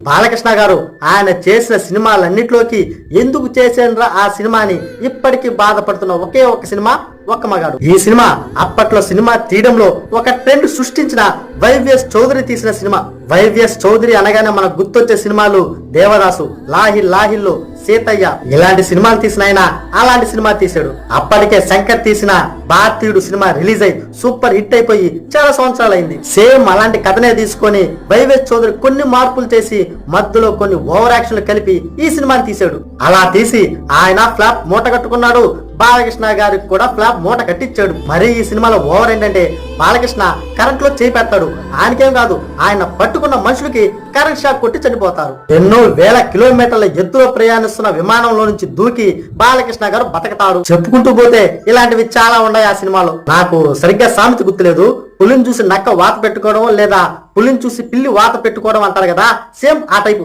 బాలకృష్ణ గారు ఆయన చేసిన సినిమాలన్నిట్లోకి ఎందుకు చేసేనరా ఆ సినిమాని ఇప్పటికీ బాధపడుతున్న ఒకే ఒక సినిమా ఒక్క మగాడు. ఈ సినిమా అప్పట్లో సినిమా తీయడంలో ఒక ట్రెండ్ సృష్టించిన వైవిఎస్ చౌదరి తీసిన సినిమా. వైవిఎస్ చౌదరి అనగానే మనకు గుర్తొచ్చే సినిమాలు దేవదాసు, లాహిల్ లాహిల్లు, సీతయ్య ఇలాంటి సినిమాలు తీసిన ఆయన అలాంటి సినిమా తీశాడు. అప్పటికే శంకర్ తీసిన భారతీయుడు సినిమా రిలీజ్ అయి సూపర్ హిట్ అయిపోయి చాలా సంవత్సరాలు అయింది. సేమ్ అలాంటి కథనే తీసుకొని వైవిఎస్ చౌదరి కొన్ని మార్పులు చేసి మధ్యలో కొన్ని ఓవర్ యాక్షన్లు కలిపి ఈ సినిమాని తీశాడు. అలా తీసి ఆయన ఫ్లాప్ మూట కట్టుకున్నాడు. బాలకృష్ణ గారికి కూడా ఫ్లాప్ మూట కట్టించాడు. మరి ఈ సినిమాలో ఓవర్ ఏంటంటే బాలకృష్ణ కరెంట్ లో చేయి పెడతాడు. ఆయనకేం కాదు, ఆయన పట్టుకున్న మనుషులకి కరెంట్ షాక్ కొట్టి చనిపోతారు. ఎన్నో వేల కిలోమీటర్ల ఎత్తులో ప్రయాణిస్తున్న విమానంలో నుంచి దూకి బాలకృష్ణ గారు బతకతాడు. చెప్పుకుంటూ పోతే ఇలాంటివి చాలా ఉన్నాయి ఆ సినిమాలో. నాకు సరిగ్గా సామెత గుర్తులేదు. పులిని చూసి నక్క వాత పెట్టుకోవడం లేదా పులిని చూసి పిల్లి వాత పెట్టుకోవడం అంటారు కదా, సేమ్ ఆ టైపు.